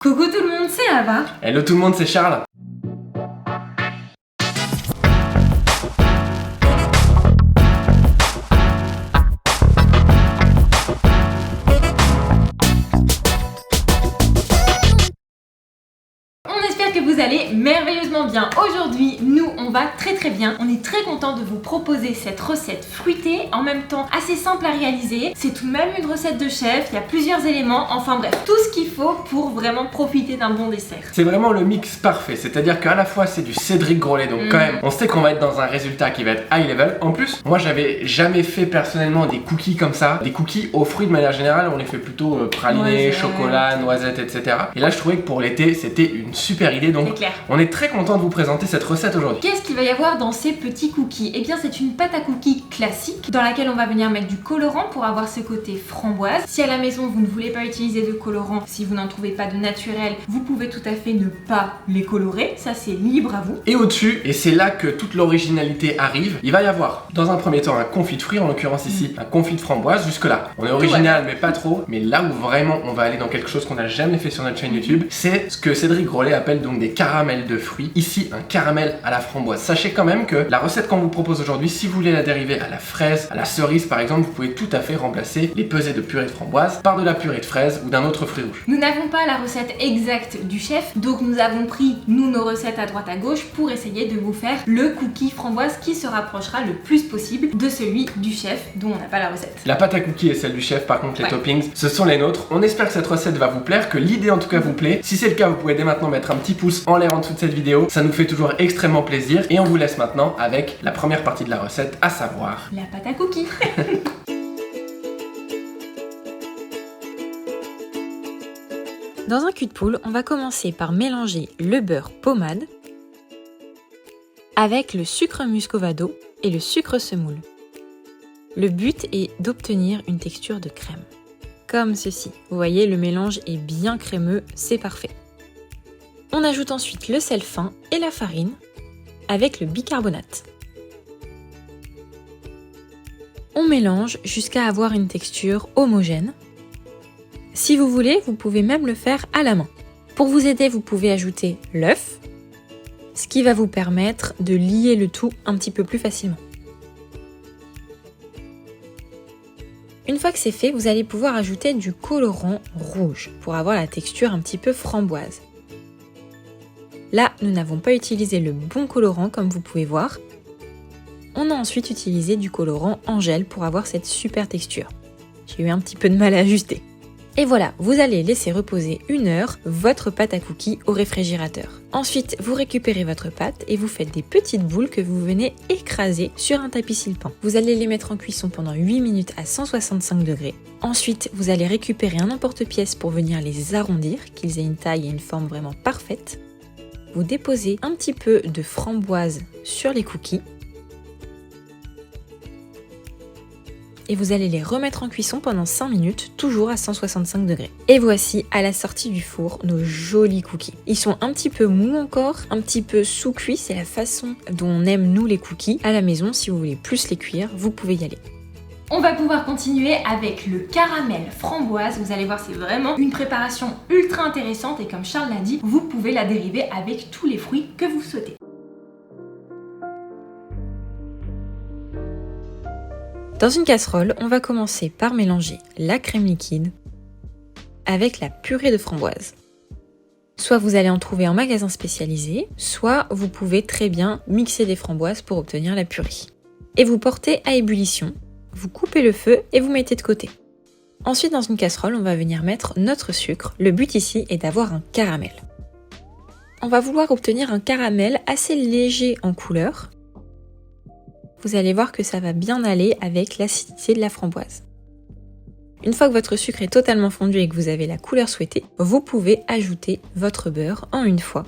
Coucou tout le monde, c'est Ava. Hello tout le monde, c'est Charles. On espère que vous allez merveilleusement bien. Aujourd'hui, nous, on va très bien. On est très content de vous proposer cette recette fruitée, en même temps assez simple à réaliser. C'est tout de même une recette de chef, il y a plusieurs éléments, enfin bref, tout ce qu'il faut pour vraiment profiter d'un bon dessert. C'est vraiment le mix parfait, c'est-à-dire qu'à la fois c'est du Cédric Grolet, donc quand même, on sait qu'on va être dans un résultat qui va être high level. En plus, moi j'avais jamais fait personnellement des cookies comme ça. Des cookies aux fruits de manière générale, on les fait plutôt pralinés, chocolat, noisettes, etc. Et là je trouvais que pour l'été, c'était une super idée, donc on est très content de vous présenter cette recette aujourd'hui. Qu'est-ce qu'il va y avoir dans ces petits cookies? Eh bien c'est une pâte à cookies classique dans laquelle on va venir mettre du colorant pour avoir ce côté framboise. Si à la maison vous ne voulez pas utiliser de colorant, si vous n'en trouvez pas de naturel, vous pouvez tout à fait ne pas les colorer, ça c'est libre à vous. Et au-dessus, et c'est là que toute l'originalité arrive, il va y avoir dans un premier temps un confit de fruits, en l'occurrence ici un confit de framboise. Jusque là, on est original mais pas trop, mais là où vraiment on va aller dans quelque chose qu'on n'a jamais fait sur notre chaîne YouTube, c'est ce que Cédric Grolet appelle donc des caramels de fruits. Ici, un caramel à la framboise. Sachez quand même que la recette qu'on vous propose aujourd'hui, si vous voulez la dériver à la fraise, à la cerise par exemple, vous pouvez tout à fait remplacer les pesées de purée de framboise par de la purée de fraise ou d'un autre fruit rouge. Nous n'avons pas la recette exacte du chef, donc nous avons pris, nous, nos recettes à droite à gauche pour essayer de vous faire le cookie framboise qui se rapprochera le plus possible de celui du chef dont on n'a pas la recette. La pâte à cookies et celle du chef, par contre, les toppings, ce sont les nôtres. On espère que cette recette va vous plaire, que l'idée en tout cas vous plaît. Si c'est le cas, vous pouvez dès maintenant mettre un petit pouce en l'air en dessous de cette vidéo. Ça nous fait toujours extrêmement plaisir. Et on vous laisse maintenant avec la première partie de la recette, à savoir la pâte à cookies. Dans un cul de poule, on va commencer par mélanger le beurre pommade avec le sucre muscovado et le sucre semoule. Le but est d'obtenir une texture de crème, comme ceci. Vous voyez, le mélange est bien crémeux, c'est parfait. On ajoute ensuite le sel fin et la farine avec le bicarbonate. On mélange jusqu'à avoir une texture homogène. Si vous voulez, vous pouvez même le faire à la main. Pour vous aider, vous pouvez ajouter l'œuf, ce qui va vous permettre de lier le tout un petit peu plus facilement. Une fois que c'est fait, vous allez pouvoir ajouter du colorant rouge pour avoir la texture un petit peu framboise. Là, nous n'avons pas utilisé le bon colorant comme vous pouvez voir. On a ensuite utilisé du colorant en gel pour avoir cette super texture. J'ai eu un petit peu de mal à ajuster. Et voilà, vous allez laisser reposer 1 heure votre pâte à cookies au réfrigérateur. Ensuite, vous récupérez votre pâte et vous faites des petites boules que vous venez écraser sur un tapis sile-pain. Vous allez les mettre en cuisson pendant 8 minutes à 165 degrés. Ensuite, vous allez récupérer un emporte-pièce pour venir les arrondir, qu'ils aient une taille et une forme vraiment parfaite. Vous déposez un petit peu de framboise sur les cookies. Et vous allez les remettre en cuisson pendant 5 minutes, toujours à 165 degrés. Et voici, à la sortie du four, nos jolis cookies. Ils sont un petit peu mous encore, un petit peu sous-cuits, c'est la façon dont on aime nous les cookies. À la maison, si vous voulez plus les cuire, vous pouvez y aller. On va pouvoir continuer avec le caramel framboise. Vous allez voir, c'est vraiment une préparation ultra intéressante et comme Charles l'a dit, vous pouvez la dériver avec tous les fruits que vous souhaitez. Dans une casserole, on va commencer par mélanger la crème liquide avec la purée de framboise. Soit vous allez en trouver en magasin spécialisé, soit vous pouvez très bien mixer des framboises pour obtenir la purée. Et vous portez à ébullition, vous coupez le feu et vous mettez de côté. Ensuite, dans une casserole, on va venir mettre notre sucre. Le but ici est d'avoir un caramel. On va vouloir obtenir un caramel assez léger en couleur. Vous allez voir que ça va bien aller avec l'acidité de la framboise. Une fois que votre sucre est totalement fondu et que vous avez la couleur souhaitée, vous pouvez ajouter votre beurre en une fois.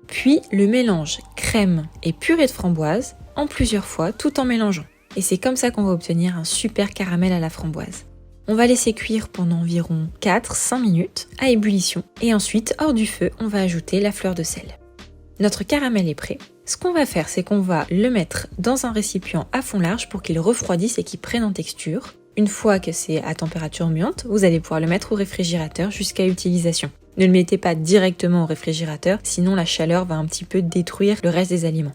Puis le mélange crème et purée de framboise en plusieurs fois tout en mélangeant. Et c'est comme ça qu'on va obtenir un super caramel à la framboise. On va laisser cuire pendant environ 4-5 minutes à ébullition et ensuite hors du feu, on va ajouter la fleur de sel. Notre caramel est prêt. Ce qu'on va faire, c'est qu'on va le mettre dans un récipient à fond large pour qu'il refroidisse et qu'il prenne en texture. Une fois que c'est à température ambiante, vous allez pouvoir le mettre au réfrigérateur jusqu'à utilisation. Ne le mettez pas directement au réfrigérateur, sinon la chaleur va un petit peu détruire le reste des aliments.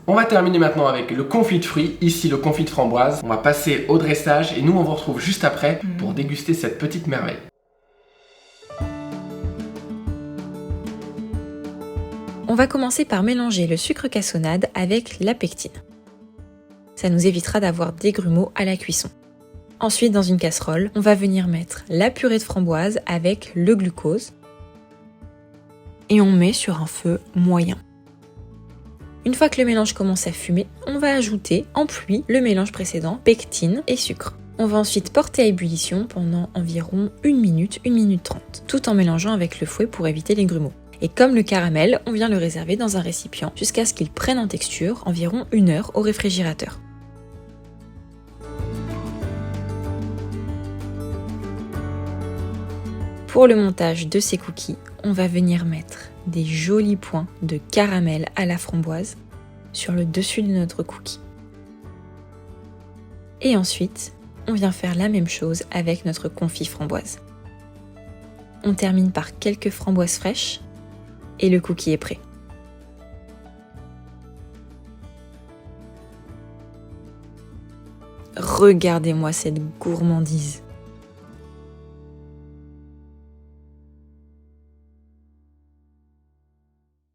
On va terminer maintenant avec le confit de fruits, ici le confit de framboise. On va passer au dressage et nous on vous retrouve juste après pour déguster cette petite merveille. On va commencer par mélanger le sucre cassonade avec la pectine. Ça nous évitera d'avoir des grumeaux à la cuisson. Ensuite, dans une casserole, on va venir mettre la purée de framboise avec le glucose et on met sur un feu moyen. Une fois que le mélange commence à fumer, on va ajouter en pluie le mélange précédent, pectine et sucre. On va ensuite porter à ébullition pendant environ 1 minute, 1 minute 30, tout en mélangeant avec le fouet pour éviter les grumeaux. Et comme le caramel, on vient le réserver dans un récipient jusqu'à ce qu'il prenne en texture environ 1 heure au réfrigérateur. Pour le montage de ces cookies, on va venir mettre des jolis points de caramel à la framboise sur le dessus de notre cookie. Et ensuite, on vient faire la même chose avec notre confit framboise. On termine par quelques framboises fraîches et le cookie est prêt. Regardez-moi cette gourmandise.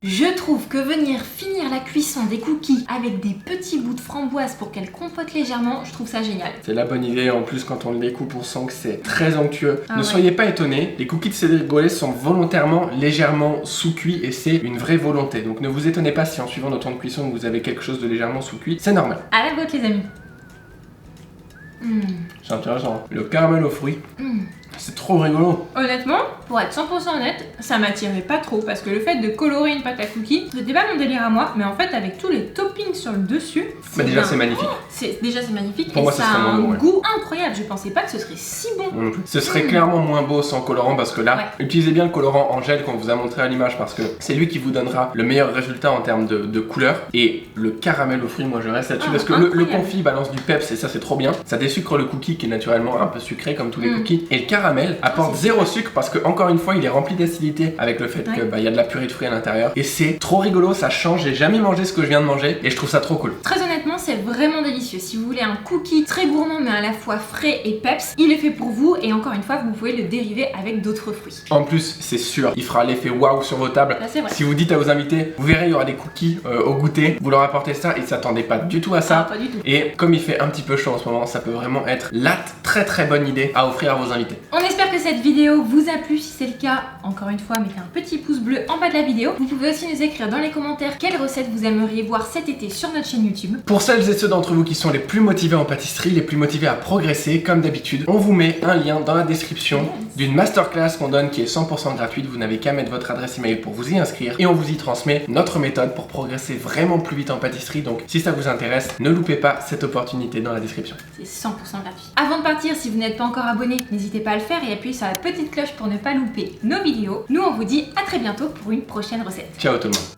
Je trouve que venir finir la cuisson des cookies avec des petits bouts de framboise pour qu'elles compotent légèrement, je trouve ça génial. C'est la bonne idée, en plus quand on les coupe on sent que c'est très onctueux. Ne soyez pas étonnés, les cookies de Cédric Grolet sont volontairement légèrement sous-cuits et c'est une vraie volonté. Donc ne vous étonnez pas si en suivant notre temps de cuisson vous avez quelque chose de légèrement sous-cuit, c'est normal. À la vôtre les amis. C'est intéressant. Le caramel aux fruits, c'est trop rigolo. Honnêtement, pour être 100% honnête, ça m'attirait pas trop parce que le fait de colorer une pâte à cookies, c'était pas mon délire à moi, mais en fait avec tous les toppings sur le dessus, Déjà c'est magnifique. C'est magnifique Pour et moi, ça ça a serait un moins bon, ouais. goût incroyable. Je pensais pas que ce serait si bon. Ce serait clairement moins beau sans colorant parce que là, utilisez bien le colorant en gel qu'on vous a montré à l'image parce que c'est lui qui vous donnera le meilleur résultat en termes de couleur. Et le caramel aux fruits, moi je reste là-dessus parce que le confit balance du peps et ça c'est trop bien. Ça désucre le cookie qui est naturellement un peu sucré comme tous les cookies. Et le caramel apporte zéro sucre parce que encore une fois il est rempli d'acidité avec le fait que y a de la purée de fruits à l'intérieur. Et c'est trop rigolo, ça change. J'ai jamais mangé ce que je viens de manger et je trouve ça trop cool. Très honnêtement, c'est vraiment délicieux. Si vous voulez un cookie très gourmand mais à la fois frais et peps, il est fait pour vous et encore une fois vous pouvez le dériver avec d'autres fruits. En plus c'est sûr, il fera l'effet waouh sur vos tables. Là, c'est vrai. Si vous dites à vos invités, vous verrez il y aura des cookies au goûter, vous leur apportez ça, ils s'attendaient pas du tout à ça. Pas du tout. Et comme il fait un petit peu chaud en ce moment, ça peut vraiment être la très bonne idée à offrir à vos invités. On espère que cette vidéo vous a plu. Si c'est le cas, encore une fois, mettez un petit pouce bleu en bas de la vidéo. Vous pouvez aussi nous écrire dans les commentaires quelles recettes vous aimeriez voir cet été sur notre chaîne YouTube. Pour celles et ceux d'entre vous qui sont les plus motivés en pâtisserie, les plus motivés à progresser, comme d'habitude, on vous met un lien dans la description d'une masterclass qu'on donne qui est 100% gratuite. Vous n'avez qu'à mettre votre adresse email pour vous y inscrire et on vous y transmet notre méthode pour progresser vraiment plus vite en pâtisserie. Donc si ça vous intéresse, ne loupez pas cette opportunité dans la description. C'est 100% gratuit. Avant de partir, si vous n'êtes pas encore abonné, n'hésitez pas à le faire et appuyez sur la petite cloche pour ne pas louper nos vidéos. Nous on vous dit à très bientôt pour une prochaine recette. Ciao tout le monde.